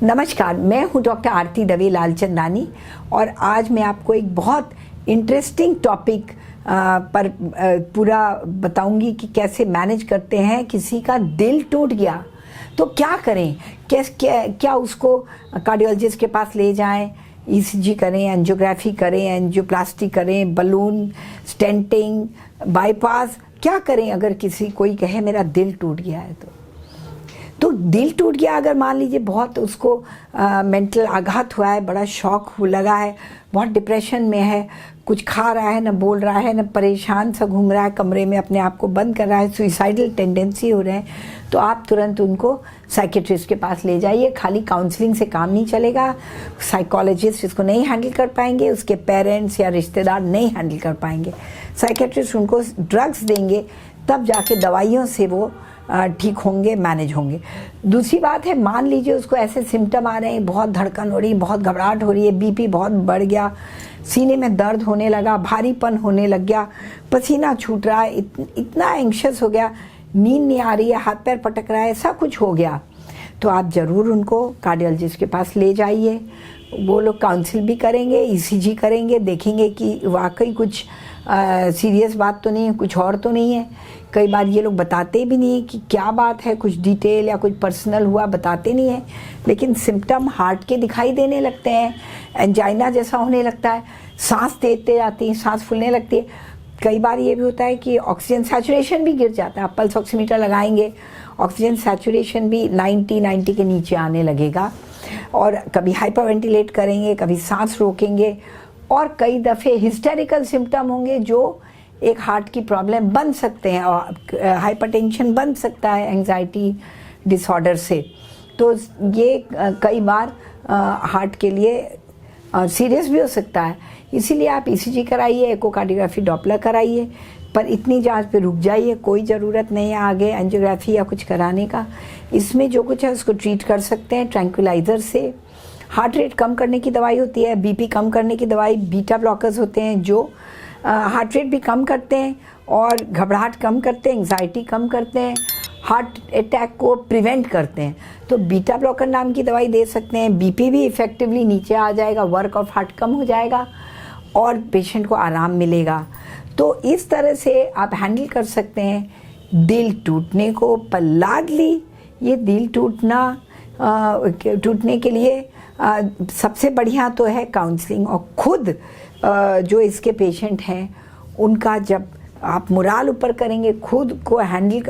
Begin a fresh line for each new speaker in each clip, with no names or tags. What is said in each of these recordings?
नमस्कार, मैं हूं डॉक्टर आरती दवे लालचंदानी और आज मैं आपको एक बहुत इंटरेस्टिंग टॉपिक पर पूरा बताऊंगी कि कैसे मैनेज करते हैं। किसी का दिल टूट गया तो क्या करें, क्या उसको कार्डियोलॉजिस्ट के पास ले जाएं, ईसीजी करें, एंजियोग्राफी करें, एंजियोप्लास्टी करें, बलून, स्टेंटिंग, बाईपास, क्या करें अगर कोई कहे मेरा दिल टूट गया है। तो दिल टूट गया, अगर मान लीजिए बहुत उसको मेंटल आघात हुआ है, बड़ा शॉक लगा है, बहुत डिप्रेशन में है, कुछ खा रहा है, न बोल रहा है, न परेशान सा घूम रहा है कमरे में, अपने आप को बंद कर रहा है, सुइसाइडल टेंडेंसी हो रहे हैं, तो आप तुरंत उनको साइकेट्रिस्ट के पास ले जाइए। खाली काउंसलिंग से काम नहीं चलेगा, साइकोलॉजिस्ट इसको नहीं हैंडल कर पाएंगे, उसके पेरेंट्स या रिश्तेदार नहीं हैंडल कर पाएंगे। साइकेट्रिस्ट उनको ड्रग्स देंगे, तब जाके दवाइयों से वो ठीक होंगे, मैनेज होंगे। दूसरी बात है, मान लीजिए उसको ऐसे सिम्टम आ रहे हैं, बहुत धड़कन हो रही है, बहुत घबराहट हो रही है, बीपी बहुत बढ़ गया, सीने में दर्द होने लगा, भारीपन होने लग गया, पसीना छूट रहा है, इतना एंग्शियस हो गया, नींद नहीं आ रही है, हाथ पैर पटक रहा है, ऐसा कुछ हो गया, तो आप ज़रूर उनको कार्डियोलॉजिस्ट के पास ले जाइए। वो लोग काउंसिल भी करेंगे, ईसीजी करेंगे, देखेंगे कि वाकई कुछ सीरियस बात तो नहीं है, कुछ और तो नहीं है। कई बार ये लोग बताते भी नहीं है कि क्या बात है, कुछ डिटेल या कुछ पर्सनल हुआ बताते नहीं है, लेकिन सिम्टम हार्ट के दिखाई देने लगते हैं, एंजाइना जैसा होने लगता है, सांस तेज़ आती है, सांस फूलने लगती है। कई बार ये भी होता है कि ऑक्सीजन सैचुरेशन भी गिर जाता है। आप पल्स ऑक्सीमीटर लगाएंगे, ऑक्सीजन सैचुरेशन भी 90 के नीचे आने लगेगा, और कभी हाइपरवेंटिलेट करेंगे, कभी सांस रोकेंगे, और कई दफ़े हिस्टेरिकल सिम्टम होंगे जो एक हार्ट की प्रॉब्लम बन सकते हैं, और हाइपरटेंशन बन सकता है एंजाइटी डिसऑर्डर से। तो ये कई बार हार्ट के लिए सीरियस भी हो सकता है। इसीलिए आप ईसीजी कराइए, एकोकार्डियोग्राफी, डॉपलर कराइए, पर इतनी जांच पे रुक जाइए, कोई ज़रूरत नहीं है आगे एंजियोग्राफी या कुछ कराने का। इसमें जो कुछ है उसको ट्रीट कर सकते हैं ट्रैंक्विलाइज़र से। हार्ट रेट कम करने की दवाई होती है, बीपी कम करने की दवाई, बीटा ब्लॉकर्स होते हैं जो हार्ट रेट भी कम करते हैं और घबराहट कम करते हैं, एंग्जाइटी कम करते हैं, हार्ट अटैक को प्रिवेंट करते हैं। तो बीटा ब्लॉकर नाम की दवाई दे सकते हैं, बीपी भी इफ़ेक्टिवली नीचे आ जाएगा, वर्क ऑफ हार्ट कम हो जाएगा और पेशेंट को आराम मिलेगा। तो इस तरह से आप हैंडल कर सकते हैं दिल टूटने को। पर लाडली ये दिल टूटने के लिए सबसे बढ़िया तो है काउंसलिंग, और खुद जो इसके पेशेंट हैं उनका जब आप मोराल ऊपर करेंगे, खुद को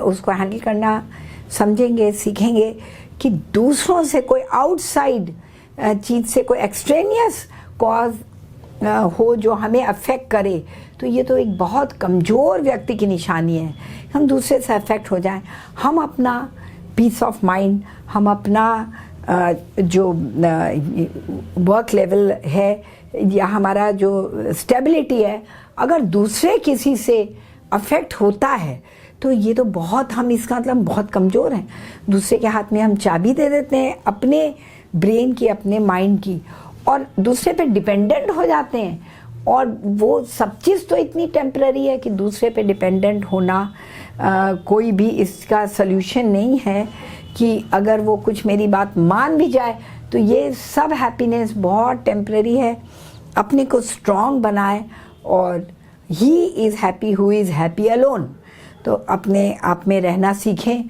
उसको हैंडल करना समझेंगे, सीखेंगे कि दूसरों से कोई आउटसाइड चीज़ से कोई एक्सट्रेनियस कॉज हो जो हमें अफेक्ट करे, तो ये तो एक बहुत कमज़ोर व्यक्ति की निशानी है। हम दूसरे से अफेक्ट हो जाएं, हम अपना पीस ऑफ माइंड, हम अपना जो वर्क लेवल है या हमारा जो स्टेबिलिटी है, अगर दूसरे किसी से अफेक्ट होता है तो ये तो बहुत, हम इसका मतलब बहुत कमज़ोर हैं। दूसरे के हाथ में हम चाबी दे देते हैं अपने ब्रेन की, अपने माइंड की, और दूसरे पे डिपेंडेंट हो जाते हैं। और वो सब चीज़ तो इतनी टेम्पररी है कि दूसरे पे डिपेंडेंट होना कोई भी इसका सल्यूशन नहीं है कि अगर वो कुछ मेरी बात मान भी जाए तो ये सब हैप्पीनेस बहुत टेम्पररी है। अपने को स्ट्रॉन्ग बनाए, और he is happy who is happy alone. तो अपने आप में रहना सीखें,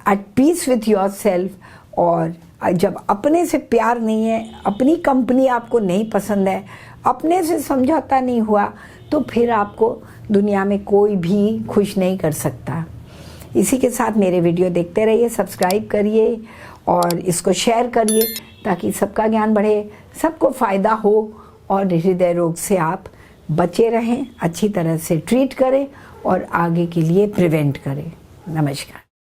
at peace with yourself. और जब अपने से प्यार नहीं है, अपनी कंपनी आपको नहीं पसंद है, अपने से समझौता नहीं हुआ, तो फिर आपको दुनिया में कोई भी खुश नहीं कर सकता। इसी के साथ मेरे वीडियो देखते रहिए, सब्सक्राइब करिए और इसको शेयर करिए ताकि सबका ज्ञान बढ़े, सबको फ़ायदा हो और हृदय रोग से आप बचे रहें, अच्छी तरह से ट्रीट करें और आगे के लिए प्रिवेंट करें। नमस्कार।